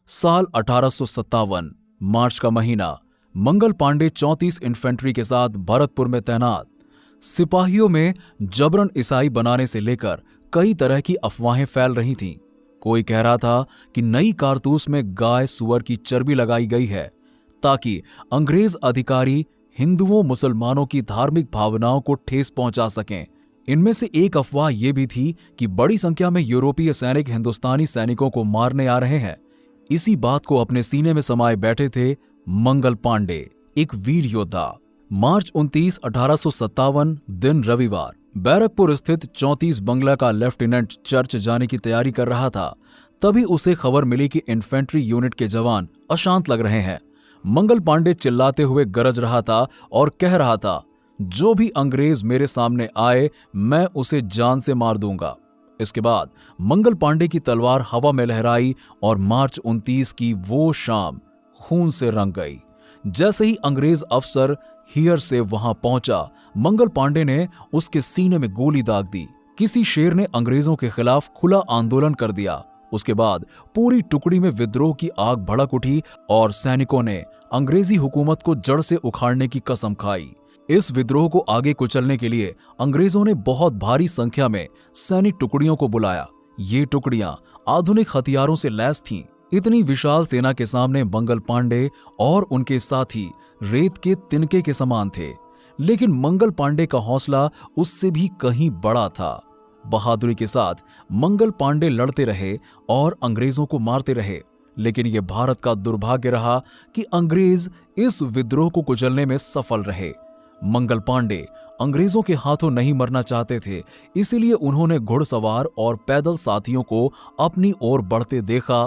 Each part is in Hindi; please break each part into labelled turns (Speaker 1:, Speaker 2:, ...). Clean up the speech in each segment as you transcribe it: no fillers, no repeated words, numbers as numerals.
Speaker 1: साल 1857, मार्च का महीना। मंगल पांडे 34 इन्फेंट्री के साथ भरतपुर में तैनात। सिपाहियों में जबरन ईसाई बनाने से लेकर कई तरह की अफवाहें फैल रही थीं। कोई कह रहा था कि नई कारतूस में गाय सुअर की चर्बी लगाई गई है ताकि अंग्रेज अधिकारी हिंदुओं मुसलमानों की धार्मिक भावनाओं को ठेस पहुंचा सकें। इनमें से एक अफवाह यह भी थी कि बड़ी संख्या में यूरोपीय सैनिक हिंदुस्तानी सैनिकों को मारने आ रहे हैं। इसी बात को अपने सीने में समाये बैठे थे मंगल पांडे, एक वीर योद्धा। मार्च 29, 1857 दिन रविवार, बैरकपुर स्थित 34 बंगला का लेफ्टिनेंट चर्च जाने की तैयारी कर रहा था। तभी उसे खबर मिली कि इन्फेंट्री यूनिट के जवान अशांत लग रहे हैं। मंगल पांडे चिल्लाते हुए गरज रहा था और कह रहा था, जो भी अंग्रेज मेरे सामने आए मैं उसे जान से मार दूंगा। इसके बाद मंगल पांडे की तलवार हवा में लहराई और मार्च 29 की वो शाम खून से रंग गई। जैसे ही अंग्रेज अफसर हियर से वहां पहुंचा, मंगल पांडे ने उसके सीने में गोली दाग दी। किसी शेर ने अंग्रेजों के खिलाफ खुला आंदोलन कर दिया। उसके बाद पूरी टुकड़ी में विद्रोह की आग भड़क उठी और सैनिकों ने अंग्रेजी हुकूमत को जड़ से उखाड़ने की कसम खाई। इस विद्रोह को आगे कुचलने के लिए अंग्रेजों ने बहुत भारी संख्या में सैनिक टुकड़ियों को बुलाया। ये टुकड़ियां आधुनिक हथियारों से लैस थीं। इतनी विशाल सेना के सामने मंगल पांडे और उनके साथी रेत के तिनके के समान थे। लेकिन मंगल पांडे का हौसला उससे भी कहीं बड़ा था। बहादुरी के साथ मंगल पांडे लड़ते रहे और अंग्रेजों को मारते रहे। लेकिन यह भारत का दुर्भाग्य रहा कि अंग्रेज इस विद्रोह को कुचलने में सफल रहे। मंगल पांडे अंग्रेजों के हाथों नहीं मरना चाहते थे, इसीलिए उन्होंने घुड़सवार और पैदल साथियों को अपनी ओर बढ़ते देखा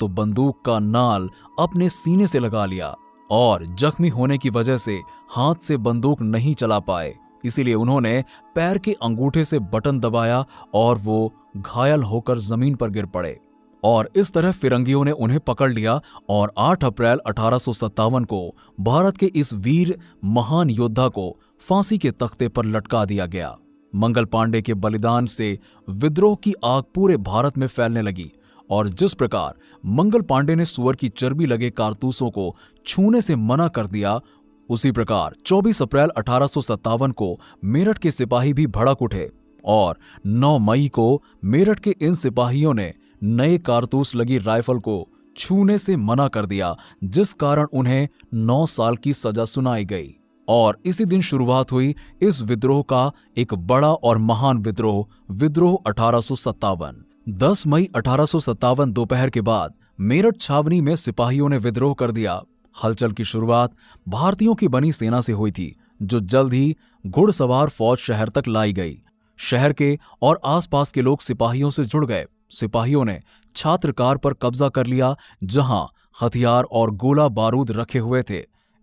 Speaker 1: तो बंदूक का नाल अपने सीने से लगा लिया और जख्मी होने की वजह से हाथ से बंदूक नहीं चला पाए। इसीलिए उन्होंने पैर के अंगूठे से बटन दबाया और वो घायल होकर जमीन पर गिर पड़े। और इस तरह फिरंगियों ने उन्हें पकड़ लिया और 8 अप्रैल 1857 को भारत के इस वीर महान योद्धा को फांसी के तख्ते पर लटका दिया गया। मंगल पांडे के बलिदान से विद्रोह की आग पूरे भारत में फैलने लगी और जिस प्रकार मंगल पांडे ने सुअर की चर्बी लगे कारतूसों को छूने से मना कर दिया, उसी प्रकार 24 अप्रैल 1857 को मेरठ के सिपाही भी भड़क उठे और 9 मई को मेरठ के इन सिपाहियों ने नए कारतूस लगी राइफल को छूने से मना कर दिया, जिस कारण उन्हें 9 साल की सजा सुनाई गई। और इसी दिन शुरुआत हुई इस विद्रोह का एक बड़ा और महान विद्रोह, विद्रोह 1857। 10 मई 1857 दोपहर के बाद मेरठ छावनी में सिपाहियों ने विद्रोह कर दिया। हलचल की शुरुआत भारतीयों की बनी सेना से हुई थी, जो जल्द ही घुड़सवार फौज शहर तक लाई गई। शहर के और आसपास के लोग सिपाहियों से जुड़ गए। सिपाहियों ने छात्रकार पर कब्जा कर लिया, जहां हथियार और गोला बारूद रखे हुए थे।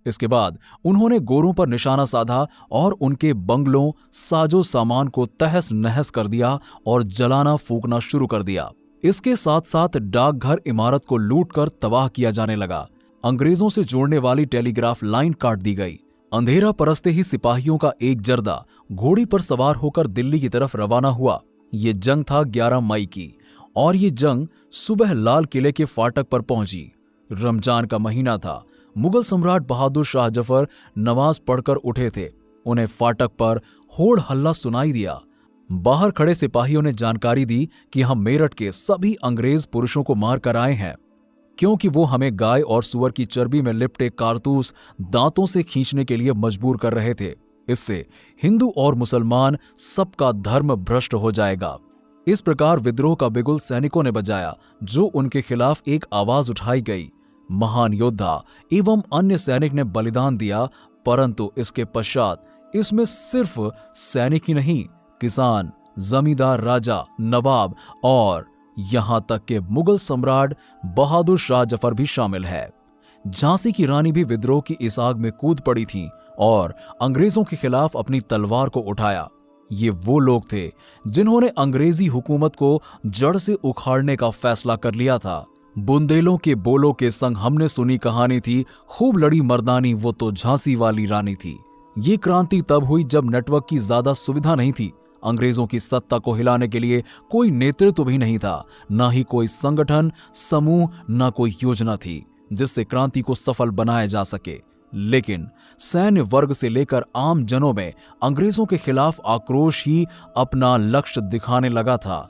Speaker 1: इसके बाद उन्होंने गोरों पर निशाना साधा और उनके बंगलों साजो सामान को तहस नहस कर दिया और जलाना फूकना शुरू कर दिया। इसके साथ साथ डाकघर इमारत को लूटकर तबाह किया जाने लगा। अंग्रेजों से जोड़ने वाली टेलीग्राफ लाइन काट दी गई। अंधेरा परसते ही सिपाहियों का एक जर्दा घोड़ी पर सवार होकर दिल्ली की तरफ रवाना हुआ। ये जंग था 11 मई की और ये जंग सुबह लाल किले के फाटक पर पहुंची। रमजान का महीना था। मुगल सम्राट बहादुर शाह जफर नमाज पढ़कर उठे थे। उन्हें फाटक पर होड़ हल्ला सुनाई दिया। बाहर खड़े सिपाहियों ने जानकारी दी कि हम मेरठ के सभी अंग्रेज पुरुषों को मार कर आए हैं, क्योंकि वो हमें गाय और सुअर की चर्बी में लिपटे कारतूस दांतों से खींचने के लिए मजबूर कर रहे थे। इससे हिंदू और मुसलमान सबका धर्म भ्रष्ट हो जाएगा। इस प्रकार विद्रोह का बिगुल सैनिकों ने बजाया, जो उनके खिलाफ एक आवाज उठाई गई। महान योद्धा एवं अन्य सैनिक ने बलिदान दिया, परंतु इसके पश्चात इसमें सिर्फ सैनिक ही नहीं, किसान, जमींदार, राजा, नवाब और यहां तक के मुगल सम्राट बहादुर शाह जफर भी शामिल है। झांसी की रानी भी विद्रोह की इस आग में कूद पड़ी थी और अंग्रेजों के खिलाफ अपनी तलवार को उठाया। ये वो लोग थे जिन्होंने अंग्रेजी हुकूमत को जड़ से उखाड़ने का फैसला कर लिया था। बुंदेलों के बोलों के संग हमने सुनी कहानी थी, खूब लड़ी मर्दानी वो तो झांसी वाली रानी थी। ये क्रांति तब हुई जब नेटवर्क की ज्यादा सुविधा नहीं थी। अंग्रेजों की सत्ता को हिलाने के लिए कोई नेतृत्व भी नहीं था, ना ही कोई संगठन, समूह, ना कोई योजना थी जिससे क्रांति को सफल बनाया जा सके। लेकिन सैन्य वर्ग से लेकर आम जनों में अंग्रेजों के खिलाफ आक्रोश ही अपना लक्ष्य दिखाने लगा था।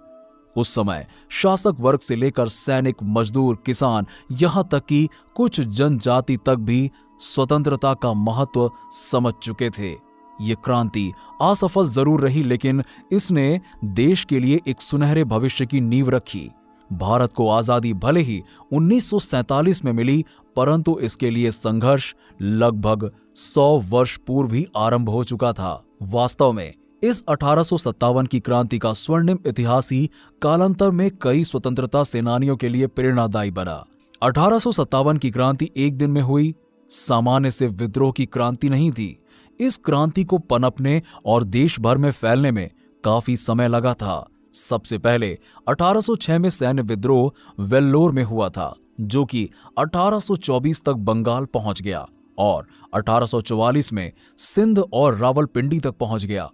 Speaker 1: उस समय शासक वर्ग से लेकर सैनिक, मजदूर, किसान, यहां तक कि कुछ जनजाति तक भी स्वतंत्रता का महत्व समझ चुके थे। ये क्रांति असफल जरूर रही, लेकिन इसने देश के लिए एक सुनहरे भविष्य की नींव रखी। भारत को आजादी भले ही 1947 में मिली, परंतु इसके लिए संघर्ष लगभग 100 वर्ष पूर्व ही आरंभ हो चुका था। वास्तव में इस 1857 की क्रांति का स्वर्णिम इतिहास ही कालांतर में कई स्वतंत्रता सेनानियों के लिए प्रेरणादायी बना। 1857 की क्रांति एक दिन में हुई सामान्य से विद्रोह की क्रांति नहीं थी। इस क्रांति को पनपने और देश भर में फैलने में काफी समय लगा था। सबसे पहले 1806 में सैन्य विद्रोह वेल्लोर में हुआ था, जो कि 1824 तक बंगाल पहुंच गया और 1844 में सिंध और रावलपिंडी तक पहुंच गया।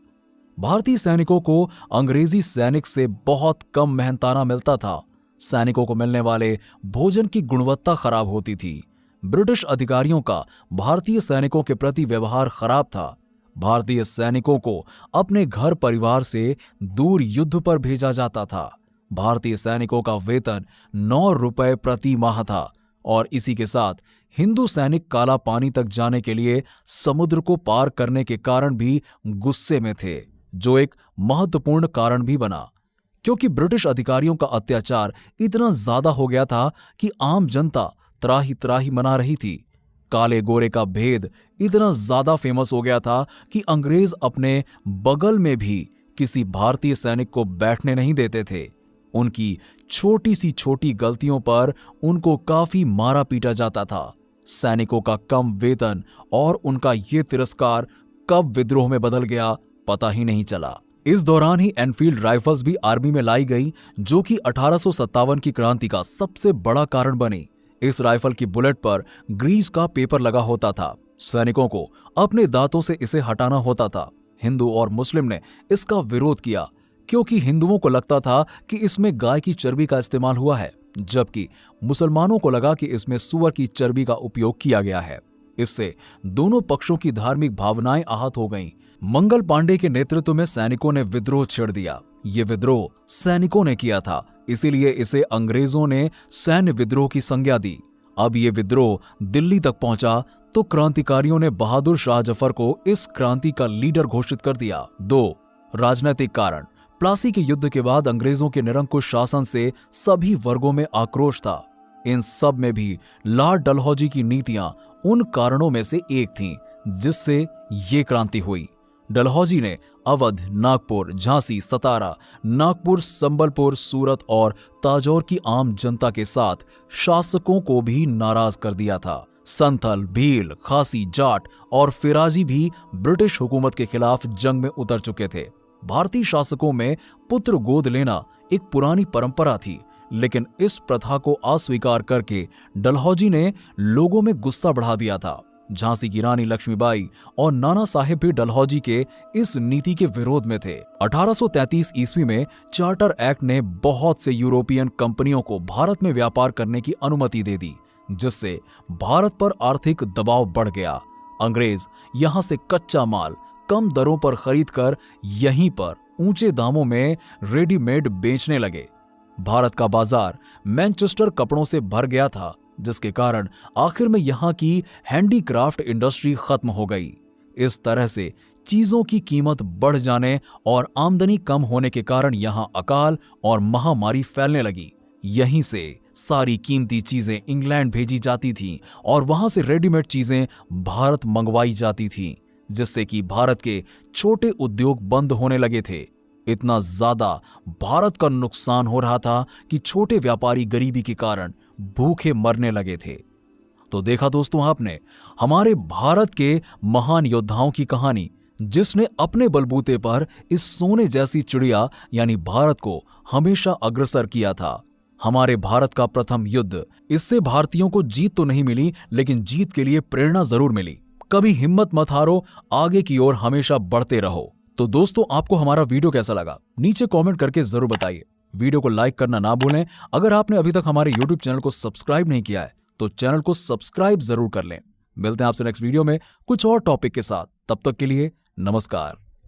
Speaker 1: भारतीय सैनिकों को अंग्रेजी सैनिक से बहुत कम मेहनताना मिलता था। सैनिकों को मिलने वाले भोजन की गुणवत्ता खराब होती थी। ब्रिटिश अधिकारियों का भारतीय सैनिकों के प्रति व्यवहार खराब था। भारतीय सैनिकों को अपने घर परिवार से दूर युद्ध पर भेजा जाता था। भारतीय सैनिकों का वेतन 9 रुपए प्रति माह था और इसी के साथ हिंदू सैनिक काला पानी तक जाने के लिए समुद्र को पार करने के कारण भी गुस्से में थे, जो एक महत्वपूर्ण कारण भी बना, क्योंकि ब्रिटिश अधिकारियों का अत्याचार इतना ज्यादा हो गया था कि आम जनता त्राही त्राही मना रही थी। काले गोरे का भेद इतना ज्यादा फेमस हो गया था कि अंग्रेज अपने बगल में भी किसी भारतीय सैनिक को बैठने नहीं देते थे। उनकी छोटी सी छोटी गलतियों पर उनको काफी मारा पीटा जाता था। सैनिकों का कम वेतन और उनका ये तिरस्कार कब विद्रोह में बदल गया पता ही नहीं चला। इस दौरान ही एनफील्ड राइफल्स भी आर्मी में लाई गई, जो कि 1857 की क्रांति का सबसे बड़ा कारण बनी। इस राइफल की बुलेट पर ग्रीस का पेपर लगा होता था। सैनिकों को अपने दांतों से इसे हटाना होता था। हिंदू और मुस्लिम ने इसका विरोध किया, क्योंकि हिंदुओं को लगता था कि इसमें गाय की चर्बी का इस्तेमाल हुआ है, जबकि मुसलमानों को लगा कि इसमें सुअर की चर्बी का उपयोग किया गया है। इससे दोनों पक्षों की धार्मिक भावनाएं आहत हो गईं। मंगल पांडे के नेतृत्व में सैनिकों ने विद्रोह छेड़ दिया। ये विद्रोह सैनिकों ने किया था, इसीलिए इसे अंग्रेजों ने सैन्य विद्रोह की संज्ञा दी। अब ये विद्रोह दिल्ली तक पहुंचा तो क्रांतिकारियों ने बहादुर शाह जफर को इस क्रांति का लीडर घोषित कर दिया। 2. राजनीतिक कारण। प्लासी के युद्ध के बाद अंग्रेजों के निरंकुश शासन से सभी वर्गों में आक्रोश था। इन सब में भी लॉर्ड डलहौजी की नीतियां उन कारणों में से एक थीं जिससे ये क्रांति हुई। डलहौजी ने अवध, नागपुर, झांसी, सतारा, नागपुर, संबलपुर, सूरत और ताजौर की आम जनता के साथ शासकों को भी नाराज कर दिया था। संथल, भील, खासी, जाट और फिराजी भी ब्रिटिश हुकूमत के खिलाफ जंग में उतर चुके थे। भारतीय शासकों में पुत्र गोद लेना एक पुरानी परंपरा थी, लेकिन इस प्रथा को अस्वीकार करके डलहौजी ने लोगों में गुस्सा बढ़ा दिया था। झांसी की रानी लक्ष्मीबाई और नाना साहेब भी डलहौजी के इस नीति के विरोध में थे। 1833 ईस्वी में चार्टर एक्ट ने बहुत से यूरोपियन कंपनियों को भारत में व्यापार करने की अनुमति दे दी, जिससे भारत पर आर्थिक दबाव बढ़ गया। अंग्रेज यहां से कच्चा माल कम दरों पर खरीदकर यहीं पर ऊंचे दामों में रेडीमेड बेचने लगे। भारत का बाजार मैनचेस्टर कपड़ों से भर गया था, जिसके कारण आखिर में यहां की हैंडीक्राफ्ट इंडस्ट्री खत्म हो गई। इस तरह से चीजों की कीमत बढ़ जाने और आमदनी कम होने के कारण यहां अकाल और महामारी फैलने लगी। यहीं से सारी कीमती चीजें इंग्लैंड भेजी जाती थीं और वहां से रेडीमेड चीजें भारत मंगवाई जाती थीं, जिससे कि भारत के छोटे उद्योग बंद होने लगे थे। इतना ज्यादा भारत का नुकसान हो रहा था कि छोटे व्यापारी गरीबी के कारण भूखे मरने लगे थे। तो देखा दोस्तों आपने हमारे भारत के महान योद्धाओं की कहानी, जिसने अपने बलबूते पर इस सोने जैसी चिड़िया यानी भारत को हमेशा अग्रसर किया था। हमारे भारत का प्रथम युद्ध, इससे भारतीयों को जीत तो नहीं मिली, लेकिन जीत के लिए प्रेरणा जरूर मिली। कभी हिम्मत मत हारो, आगे की ओर हमेशा बढ़ते रहो। तो दोस्तों, आपको हमारा वीडियो कैसा लगा नीचे कमेंट करके जरूर बताइए। वीडियो को लाइक करना ना भूलें। अगर आपने अभी तक हमारे YouTube चैनल को सब्सक्राइब नहीं किया है तो चैनल को सब्सक्राइब जरूर कर लें। मिलते हैं आपसे नेक्स्ट वीडियो में कुछ और टॉपिक के साथ। तब तक के लिए नमस्कार।